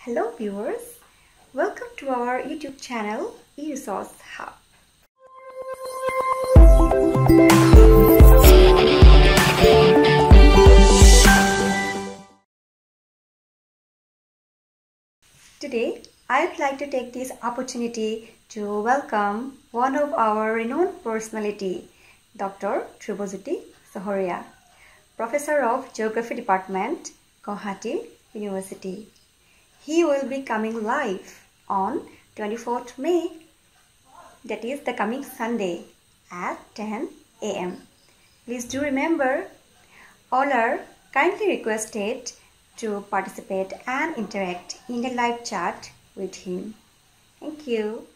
Hello viewers, welcome to our YouTube channel eResource Hub. Today, I would like to take this opportunity to welcome one of our renowned personality, Dr. Dhrubajyoti Sahoria, Professor of Geography Department, Guwahati University. He will be coming live on 24th May, that is the coming Sunday at 10 a.m. Please do remember, all are kindly requested to participate and interact in the live chat with him. Thank you.